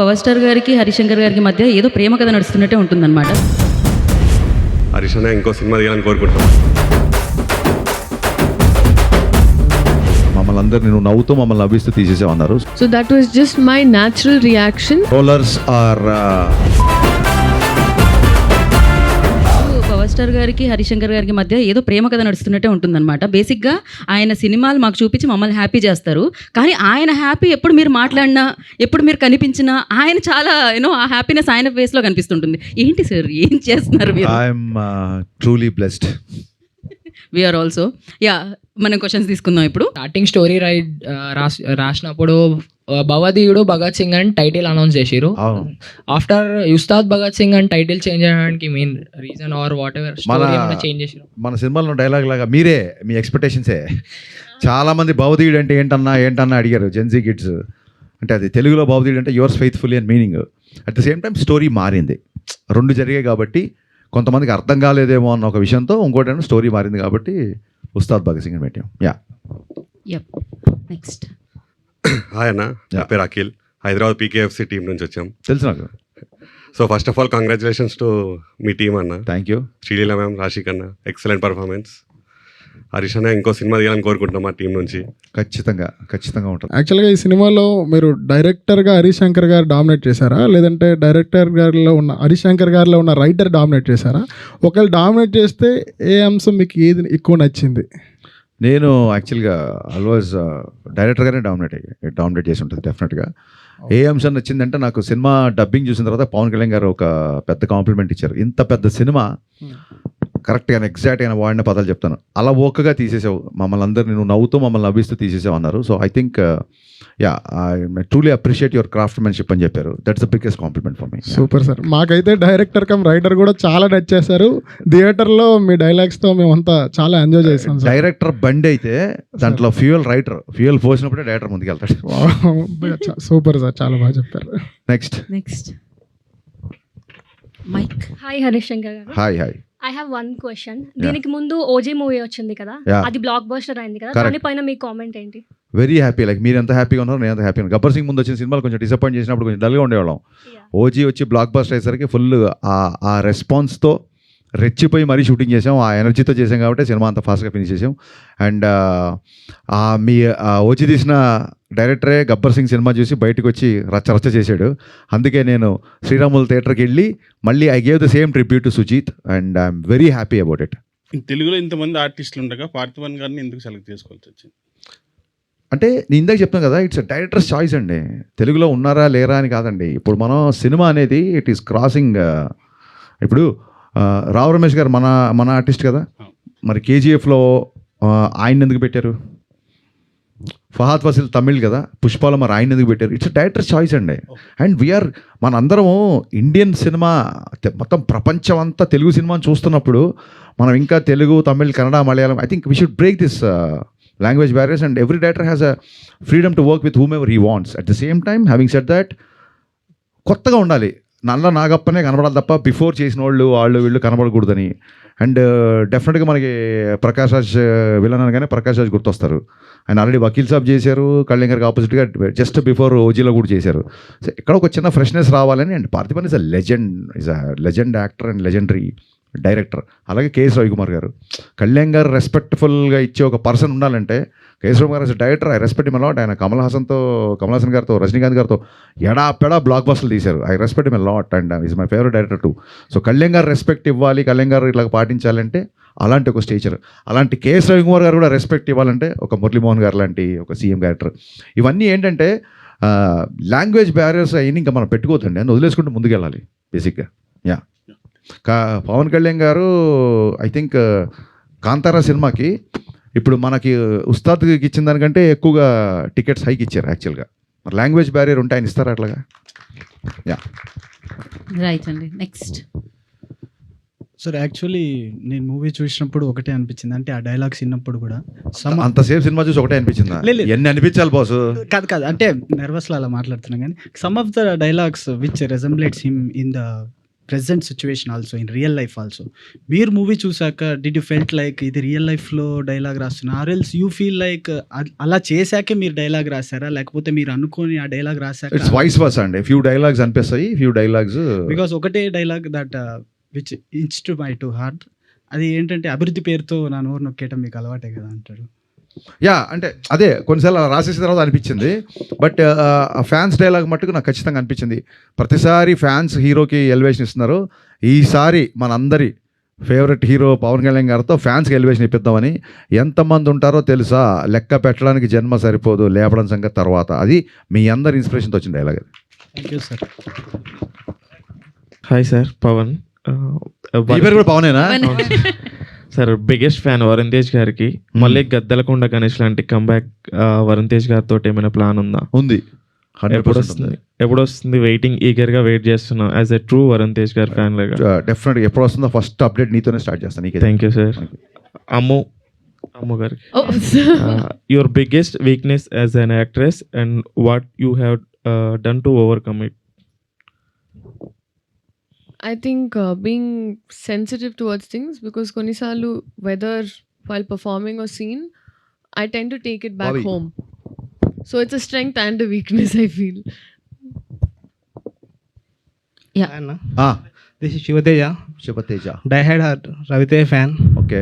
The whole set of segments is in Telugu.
పవర్ స్టార్ గారికి హరిశంకర్ గారికి మధ్య ఏదో ప్రేమ కథ నడుస్తున్నట్టే ఉంటుందన్నమాట. హరీష్ అన్న ఇంకో సినిమా తీయాలని కోరుకుంటున్నాం. మమ్మల్ని అందరినీ నువ్వు నవ్వుతూ మమ్మల్ని నవ్విస్తూ తీసేసామన్నారు. So that was just my natural reaction. రోలర్స్ ఆర్ పవర్ స్టార్ గారికి హరిశంకర్ గారికి మధ్య ఏదో ప్రేమ కథ నడుస్తున్నట్టే ఉంటుందన్నమాట. బేసిక్గా ఆయన సినిమాలు మాకు చూపించి మమ్మల్ని హ్యాపీ చేస్తారు. కానీ ఆయన హ్యాపీ ఎప్పుడు మీరు మాట్లాడినా, ఎప్పుడు మీరు కనిపించినా ఆయన చాలా ఆ హ్యాపీనెస్ ఆయన ఫేస్లో కనిపిస్తుంటుంది. ఏంటి సార్ ఏం చేస్తున్నారు మీరు? I'm truly blessed. We are also. Yeah, మనం క్వశ్చన్స్ తీసుకుందాం ఇప్పుడు. స్టార్టింగ్ స్టోరీ రాసినప్పుడు భవదీయుడు భగత్ సింగ్ అని టైటిల్ అనౌన్స్ చేసిరు. ఆఫ్టర్ ఉస్తాద్ భగత్ సింగ్ అని టైటిల్ చేంజ్ చేయడానికి main reason or whatever change చేసిరు? మన సినిమాలో డైలాగ్ లాగా మీరే మీ ఎక్స్పెక్టేషన్సే. చాలా మంది భవదీయుడు అంటే ఏంటన్నా అడిగారు జెన్జీ కిడ్స్. అంటే అది తెలుగులో భవదీయుడు అంటే యువర్స్ ఫెయిత్ఫుల్లీ అని meaning. At the same time story మారింది. రెండు జరిగాయి కాబట్టి కొంతమందికి అర్థం కాలేదేమో అన్న ఒక విషయంతో ఇంకోటి స్టోరీ మారింది కాబట్టి ఉస్తాద్ భగత్ సింగ్ అని పెట్టాం. నెక్స్ట్. హాయ్ అన్న, నా పేరు అఖిల్, హైదరాబాద్ పీకేఎఫ్సి టీం నుంచి వచ్చాం. తెలుసు నాకు. So first of all congratulations to మీ టీమ్ అన్న. Thank you. Sreeleela ma'am, Rashik అన్న, ఎక్సలెంట్ పర్ఫార్మెన్స్. హరీష్ అన్న ఇంకో సినిమా తీయాలని కోరుకుంటున్నాం మా టీం నుంచి. ఖచ్చితంగా ఉంటుంది. యాక్చువల్గా ఈ సినిమాలో మీరు డైరెక్టర్గా హరిశంకర్ గారు డామినేట్ చేశారా, లేదంటే డైరెక్టర్ గారిలో ఉన్న హరిశంకర్ గారిలో ఉన్న రైటర్ డామినేట్ చేశారా? ఒకవేళ డామినేట్ చేస్తే ఏ అంశం మీకు ఏది ఎక్కువ నచ్చింది? నేను యాక్చువల్గా ఆల్వేస్ డైరెక్టర్గానే డామినేట్ చేసి ఉంటుంది డెఫినెట్గా. ఏ అంశం నచ్చిందంటే నాకు సినిమా డబ్బింగ్ చూసిన తర్వాత పవన్ కళ్యాణ్ గారు ఒక పెద్ద కాంప్లిమెంట్ ఇచ్చారు. ఇంత పెద్ద సినిమా కరెక్ట్గా ఎగ్జాక్ట్ అయిన వాడిన పదాలు చెప్తాను, అలా ఓకగా తీసేసావు మమ్మల్ని అందరినీ, నువ్వు నవ్వుతూ మమ్మల్ని నవ్విస్తూ తీసేసావు అన్నారు. So I think I truly appreciate your craftsmanship అని చెప్పారు. That's the biggest compliment for me. Super sir. మాకైతే డైరెక్టర్ కమ్ రైటర్ కూడా చాలా నచ్చేశారు. థియేటర్లో మీ డైలాగ్స్తో మేమంతా చాలా ఎంజాయ్ చేసాం. డైరెక్టర్ బండి అయితే దాంట్లో ఫ్యూయల్ పోసినప్పుడే డైరెక్టర్ ముందుకెళ్తాడు. సూపర్ సార్, చాలా బాగా చెప్పారు. నెక్స్ట్. మైక్. హాయ్ హరిశంకర్ గారు. Hi. I have one question. దీనికి ముందు ఓజీ మూవీ వచ్చింది కదా, అది బ్లాక్ బస్టర్ అయింది కదా, దానిపైన మీ కామెంట్ ఏంటి? Very happy. లైక్ మీరు ఎంత హ్యాపీగా ఉన్నారు, నేను ఎంత హ్యాపీగా ఉన్నాను. గబ్బర్ సింగ్ ముందు వచ్చిన సినిమాలు కొంచెం డిసప్పాయింట్ చేసినప్పుడు కొంచెం డల్గా ఉండేవాళ్ళం. ఓజీ వచ్చి బ్లాక్ బస్టర్ అయ్యేసరికి ఫుల్ ఆ రెస్పాన్స్తో రెచ్చిపోయి మరీ షూటింగ్ చేసాం. ఆ ఎనర్జీతో చేసాం కాబట్టి సినిమా అంత ఫాస్ట్గా ఫినిష్ చేసాం. అండ్ మీ ఓజీ తీసిన డైరెక్టరే గబ్బర్ సింగ్ సినిమా చూసి బయటకు వచ్చి రచ్చ చేశాడు. అందుకే నేను శ్రీరాములు థియేటర్కి వెళ్ళి మళ్ళీ I gave the same tribute to Sujeeth and I'm very happy about it. తెలుగులో ఇంతమంది ఆర్టిస్టులు ఉండగా పార్థివన్ గారిని ఎందుకు సెలెక్ట్ చేసుకోవాల్సి వచ్చింది? అంటే నేను ఇందాక చెప్తాను కదా, ఇట్స్ డైరెక్టర్స్ చాయిస్ అండి. తెలుగులో ఉన్నారా లేరా అని కాదండి. ఇప్పుడు మనం సినిమా అనేది ఇట్ ఈస్ క్రాసింగ్. ఇప్పుడు రావు రమేష్ గారు మన ఆర్టిస్ట్ కదా, మరి కేజీఎఫ్లో ఆయన ఎందుకు పెట్టారు? ఫహాద్ ఫాసిల్ తమిళ్ కదా, పుష్పాలో మరి ఆయన ఎందుకు పెట్టారు? ఇట్స్ డైరెక్టర్ చాయిస్ అండి. అండ్ వీఆర్ మనందరము ఇండియన్ సినిమా మొత్తం ప్రపంచం అంతా తెలుగు సినిమాని చూస్తున్నప్పుడు మనం ఇంకా Telugu, Tamil, Kannada, Malayalam, I think we should break this language barriers and every director has a freedom to work with whom ever he wants. At the same time having said that కొత్తగా ఉండాలి. నల్ల నాగప్పనే కనబడాలి తప్ప బిఫోర్ చేసిన వాళ్ళు వీళ్ళు కనబడకూడదని. అండ్ డెఫినెట్గా మనకి ప్రకాష్ రాజ్ విలన్ అనగానే ప్రకాష్ రాజ్ గుర్తొస్తారు. ఆయన ఆల్రెడీ వకీల్ సాబ్ చేశారు, కళ్యాణ్ గారికి ఆపోజిట్గా జస్ట్ బిఫోర్ ఓజీలో కూడా చేశారు. సో ఇక్కడ ఒక చిన్న ఫ్రెష్నెస్ రావాలని. And Parthiban is a legend actor and legendary director. అలాగే కేఎస్ రవికుమార్ గారు, కళ్యాణ్ గారు రెస్పెక్ట్ఫుల్గా ఇచ్చే ఒక పర్సన్ ఉండాలంటే కేఎస్ రవికుమార్ గారు director I respect him a lot. ఆయన కమల్ హాసన్ గారితో, రజనీకాంత్ గారితో ఎడాపెడా బ్లాక్ బస్టర్లు తీశారు. I respect him a lot and is my favourite director two. So Kalyan గారు రెస్పెక్ట్ ఇవ్వాలి, కళ్యాణ్ గారు ఇట్లా పాటించాలంటే అలాంటి ఒక స్టేచర్. అలాంటి కేఎస్ రవికుమార్ గారు కూడా రెస్పెక్ట్ ఇవ్వాలంటే ఒక మురళీమోహన్ గారు లాంటి ఒక సీఎం క్యారెక్టర్. ఇవన్నీ ఏంటంటే లాంగ్వేజ్ బ్యారియర్స్ అయినా ఇంకా మనం పెట్టుకోవద్దండి, అని వదిలేసుకుంటూ ముందుకెళ్ళాలి బేసిక్గా. పవన్ కళ్యాణ్ గారు ఐ థింక్ కాంతారా సినిమాకి ఇప్పుడు మనకి ఉస్తాద్కి ఇచ్చిన దానికంటే ఎక్కువగా టికెట్స్ హైక్ ఇచ్చారు. యాక్చువల్గా మరి లాంగ్వేజ్ బ్యారియర్ ఉంటే ఆయన ఇస్తారా అట్లాగా? రైట్ అండి. నెక్స్ట్. సార్ యాక్చువల్లీ నేను మూవీ చూసినప్పుడు ఒకటే అనిపించింది, అంటే ఆ డైలాగ్స్ విన్నప్పుడు కూడా అంతసేపు సినిమా చూసి ఒకటే అనిపించిందా? ఎన్ని అనిపించాలి బాసు? కాదు అంటే నర్వస్లో అలా మాట్లాడుతున్నాం. కానీ some of the dialogues which resemblates him in the present situation also in real life also. మీరు మూవీ చూసాక డిడ్ యూ ఫెల్ట్ లైక్ ఇది రియల్ లైఫ్లో డైలాగ్ రాస్తున్నా, or else you feel like అలా చేశాకే మీరు డైలాగ్ రాశారా, లేకపోతే మీరు అనుకోని ఆ డైలాగ్ రాశాక? ఇట్స్ వాయిస్ వర్స్ అండి. ఫ్యూ డైలాగ్స్ అనిపిస్తాయి, ఫ్యూ డైలాగ్స్ బికాస్ ఒకటే dialogue that which into my to heart, అది ఏంటంటే అభివృద్ధి పేరుతో నా నోరు నొక్కేయటం మీకు అలవాటే కదా అంటారు. యా అంటే అదే కొన్నిసార్లు అలా రాసేసిన తర్వాత అనిపించింది. బట్ ఫ్యాన్స్ డైలాగ్ మట్టుకు నాకు ఖచ్చితంగా అనిపించింది. ప్రతిసారి ఫ్యాన్స్ హీరోకి ఎలివేషన్ ఇస్తున్నారు, ఈసారి మనందరి ఫేవరెట్ హీరో పవన్ కళ్యాణ్ గారితో ఫ్యాన్స్కి ఎలివేషన్ ఇప్పిద్దామని. ఎంతమంది ఉంటారో తెలుసా, లెక్క పెట్టడానికి జన్మ సరిపోదు, లేపడం సంగతి తర్వాత. అది మీ అందరి ఇన్స్పిరేషన్తో వచ్చిన డైలాగ్ అది. Thank you sir. Hi sir, Pavan. మీ పేరు కూడా పవనేనా? Sir biggest fan Varun Tej గారికి. మళ్ళీ గద్దలకొండ గణేష్ లాంటి కంబ్యాక్ వరుణ్ తేజ్ గారితో ఏమైనా ప్లాన్ ఉందా? ఉంది. ఎప్పుడు వస్తుంది? వెయిటింగ్, ఈగర్ గా వెయిట్ చేస్తున్నా as a true Varun Tej గారి ఫ్యాన్ లాగా. డెఫినెట్గా ఎప్పుడు వస్తుందో ఫస్ట్ అప్డేట్ నీతోనే స్టార్ట్ చేస్తాను. నీకే థ్యాంక్ యూ సార్. అమ్ము గారికి your biggest weakness as an actress and what you have done to overcome it? I think being sensitive towards things, because konisalu whether while performing or scene, I tend to take it back Bobby. home. So it's a strength and a weakness, I feel. This is Sivateja. Sivateja die hard Raviteja fan. Okay.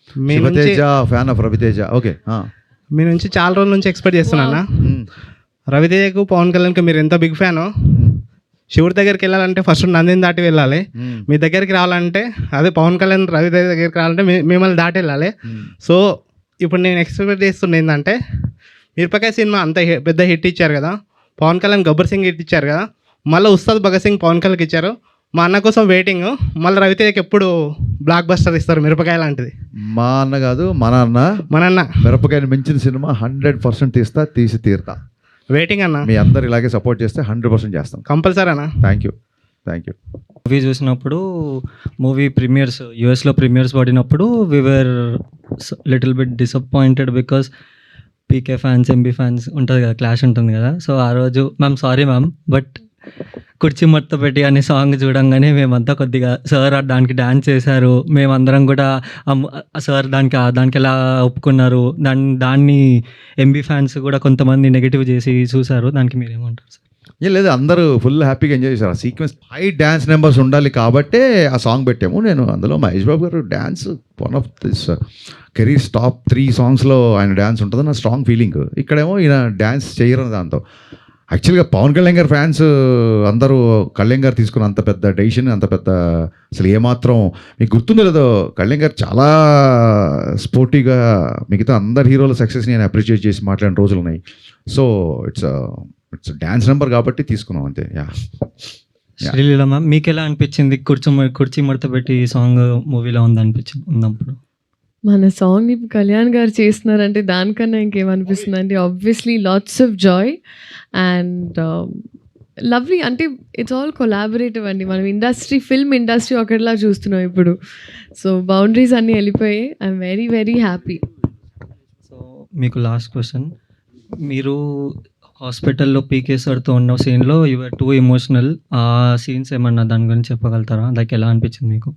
Sivateja fan of Raviteja. Okay. మీ నుంచి చాలా రోజుల నుంచి ఎక్స్పెక్ట్ చేస్తున్నా. రవితేజకు పవన్ కళ్యాణ్కి మీరు ఎంత బిగ్ ఫ్యానో, శివుడి దగ్గరికి వెళ్ళాలంటే ఫస్ట్ నందిని దాటి వెళ్ళాలి. మీ దగ్గరికి రావాలంటే అదే పవన్ కళ్యాణ్ రవితేజ దగ్గరికి రావాలంటే మిమ్మల్ని దాటి వెళ్ళాలి. సో ఇప్పుడు నేను ఎక్స్పెక్ట్ చేస్తున్నా ఏంటంటే, మిరపకాయ సినిమా అంత పెద్ద హిట్ ఇచ్చారు కదా, పవన్ కళ్యాణ్ గబ్బర్ సింగ్ హిట్ ఇచ్చారు కదా, మళ్ళీ ఉస్తాద్ భగత్ సింగ్ పవన్ కళ్యాణ్కి ఇచ్చారు. మా అన్న కోసం వెయిటింగ్. మళ్ళీ రవితేజకి ఎప్పుడు బ్లాక్ బస్టర్ ఇస్తారు మిరపకాయ లాంటిది? మా అన్న కాదు, మన అన్న మిరపకాయని మించిన సినిమా 100% తీసి తీరుతా. వెయిటింగ్ అన్న. మీ అందరు ఇలాగే సపోర్ట్ చేస్తే 100% చేస్తాం కంపల్సరీ అన్న. Thank you. మూవీ చూసినప్పుడు, మూవీ ప్రీమియర్స్ యూఎస్లో ప్రీమియర్స్ పడినప్పుడు we are little bit disappointed because PK fans, MB fans ఉంటుంది కదా, క్లాష్ ఉంటుంది కదా. సో ఆ రోజు మ్యామ్ సారీ మ్యామ్, బట్ కుర్చీ మడత పెట్టి అనే సాంగ్ చూడంగానే మేమంతా కొద్దిగా సార్ దానికి డ్యాన్స్ చేశారు, మేమందరం కూడా సార్ దానికి ఎలా ఒప్పుకున్నారు, దాన్ని ఎంబీ ఫ్యాన్స్ కూడా కొంతమంది నెగిటివ్ చేసి చూశారు. దానికి మీరేమంటారు సార్? ఏం లేదు, అందరూ ఫుల్ హ్యాపీగా ఎంజాయ్ చేశారు. ఆ సీక్వెన్స్ హై డ్యాన్స్ నెంబర్స్ ఉండాలి కాబట్టే ఆ సాంగ్ పెట్టాము. నేను అందులో మహేష్ బాబు గారు dance one of this careers top 3 సాంగ్స్లో ఆయన డ్యాన్స్ ఉంటుంది నా స్ట్రాంగ్ ఫీలింగ్. ఇక్కడేమో ఈయన డ్యాన్స్ చేయరు దాంతో. యాక్చువల్గా పవన్ కళ్యాణ్ గారి ఫ్యాన్స్ అందరూ కళ్యాణ్ గారు తీసుకున్న అంత పెద్ద డెసిషన్, అంత పెద్ద అసలు ఏమాత్రం మీకు గుర్తుందో లేదో, కళ్యాణ్ గారు చాలా స్పోర్టివ్గా మిగతా అందరు హీరోల సక్సెస్ని నేను అప్రిషియేట్ చేసి మాట్లాడిన రోజులు ఉన్నాయి. సో ఇట్స్ డ్యాన్స్ నెంబర్ కాబట్టి తీసుకున్నాం అంతే. శ్రీలీల మ్యామ్, మీకు ఎలా అనిపించింది కుర్చీ మడత పెట్టి సాంగ్ మూవీలో ఉన్నప్పుడు? మన సాంగ్ ఇప్పుడు కళ్యాణ్ గారు చేస్తున్నారంటే దానికన్నా ఇంకేమనిపిస్తుంది అంటే obviously lots of Joy and lovely. అంటే ఇట్స్ ఆల్ కొలాబరేటివ్ అండి. మనం ఫిల్మ్ ఇండస్ట్రీ ఒకటిలా చూస్తున్నాం ఇప్పుడు. సో బౌండరీస్ అన్నీ వెళ్ళిపోయాయి. I'm very very happy. So మీకు లాస్ట్ క్వశ్చన్, మీరు హాస్పిటల్లో పీకే సార్తో ఉన్న సీన్లో యువర్ టూ ఎమోషనల్. ఆ సీన్స్ ఏమన్నా దాని గురించి చెప్పగలుగుతారా? లైక్ ఎలా అనిపించింది మీకు?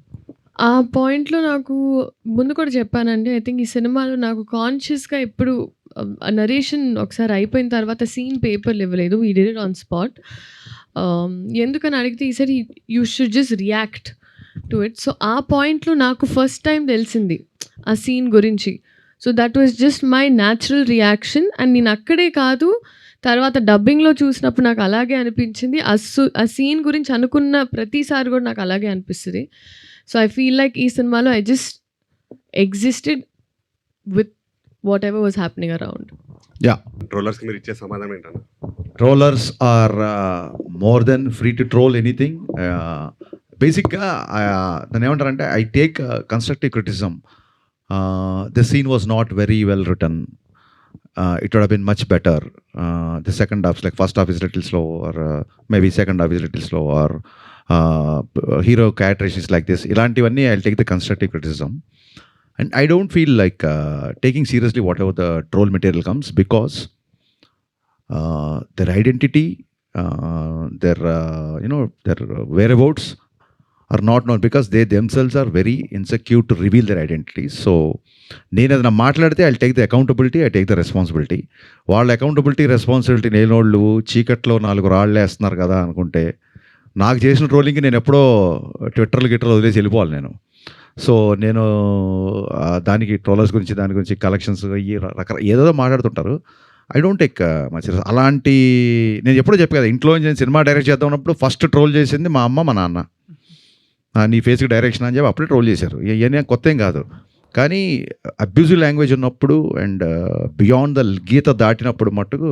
ఆ పాయింట్లో నాకు ముందు కూడా చెప్పానండి. ఐ థింక్ ఈ సినిమాలో నాకు కాన్షియస్గా ఎప్పుడు నరేషన్ ఒకసారి అయిపోయిన తర్వాత సీన్ పేపర్లు ఇవ్వలేదు. We did it on spot. ఎందుకని అడిగితే ఈసారి you should just react to it. So ఆ పాయింట్లో నాకు ఫస్ట్ టైం తెలిసింది ఆ సీన్ గురించి. So that was just my natural reaction. And నేను అక్కడే కాదు, తర్వాత డబ్బింగ్లో చూసినప్పుడు నాకు అలాగే అనిపించింది. ఆ సీన్ గురించి అనుకున్న ప్రతిసారి కూడా నాకు అలాగే అనిపిస్తుంది. సో ఐ ఫీల్ లైక్ ఈ సినిమాలో I just existed with whatever was happening around. ట్రోలర్స్కి మీరు ఇచ్చే సమాధానం ఏంటన్నా? Trollers are more than free to troll anything. బేసిక్గా దాన్ని ఏమంటారంటే I take constructive criticism. This scene was not very well written. It would have been much better. The second half, like first half is a little slow, or maybe second half is a little slow, or hero characterizations like this. Ilantivanni I'll take the constructive criticism, and I don't feel like taking seriously whatever the troll material comes, because their identity, their their whereabouts are not known because they themselves are very insecure to reveal their identity. So నేను ఏదైనా మాట్లాడితే I take the accountability, I take the responsibility. వాళ్ళ అకౌంటబిలిటీ రెస్పాన్సిబిలిటీ లేనోళ్ళు చీకట్లో 4 రాళ్ళు వేస్తున్నారు కదా అనుకుంటే, నాకు చేసిన ట్రోలింగ్కి నేను ఎప్పుడో ట్విట్టర్లు వదిలేసి వెళ్ళిపోవాలి నేను. సో నేను దానికి ట్రోలర్స్ గురించి, దాని గురించి కలెక్షన్స్ ఏదో మాట్లాడుతుంటారు. I don't take much. అలాంటి నేను ఎప్పుడో చెప్పాను కదా, ఇంట్లో నేను సినిమా డైరెక్ట్ చేద్దాం ఉన్నప్పుడు ఫస్ట్ ట్రోల్ చేసింది మా అమ్మ, మా నాన్న. నీ ఫేస్కి డైరెక్షన్ అని చెప్పి అప్పుడే ట్రోల్ చేశారు. ఇవన్నీ కొత్త ఏం కాదు. కానీ అబ్యూజివ్ లాంగ్వేజ్ ఉన్నప్పుడు అండ్ బియాండ్ ద గీత దాటినప్పుడు మట్టుకు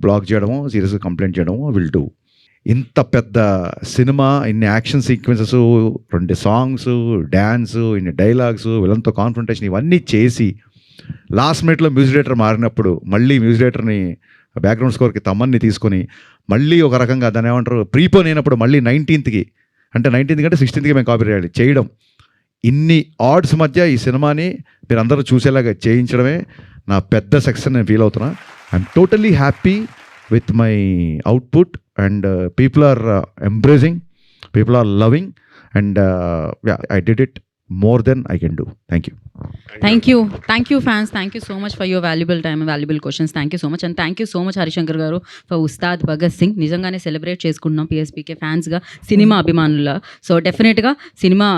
బ్లాక్ చేయడము, సీరియస్గా కంప్లైంట్ చేయడము విల్ డూ. ఇంత పెద్ద సినిమా, ఇన్ని యాక్షన్ సీక్వెన్సెస్, 2 సాంగ్స్, డ్యాన్స్, ఇన్ని డైలాగ్స్, విలన్తో కాన్ఫ్రంటేషన్ ఇవన్నీ చేసి లాస్ట్ మినిట్లో మ్యూజిక్ డైరెక్టర్ మారినప్పుడు మళ్ళీ మ్యూజిక్ డైరెక్టర్ని బ్యాక్గ్రౌండ్ స్కోర్కి తమ్మన్ని తీసుకొని మళ్ళీ ఒక రకంగా దాన్ని ఏమంటారు ప్రీపోన్ అయినప్పుడు మళ్ళీ 19th అంటే 16th మేము కాపీ చేయడం, ఇన్ని ఆర్డ్స్ మధ్య ఈ సినిమాని మీరు అందరూ చూసేలాగా చేయించడమే నా పెద్ద సక్సెస్ నేను ఫీల్ అవుతున్నా. I'm totally happy with my output and people are embracing, people are loving and I did it more than I can do. Thank you. Thank you fans, thank you so much for your valuable time and valuable questions. Thank you so much and thank you so much Harishankar garu for Ustad Bhagat Singh. నిజంగానే సెలబ్రేట్ చేసుకుంటున్నాం PSPK ఫ్యాన్స్గా, సినిమా అభిమానుల. సో డెఫినెట్గా సినిమా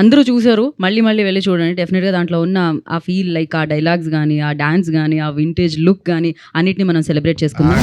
అందరూ చూసారు, మళ్ళీ వెళ్ళి చూడండి. డెఫినెట్గా దాంట్లో ఉన్న ఆ ఫీల్, లైక్ ఆ డైలాగ్స్ కానీ, ఆ డాన్స్ కానీ, ఆ వింటేజ్ లుక్ కానీ అన్నిటిని మనం సెలబ్రేట్ చేసుకుందాం.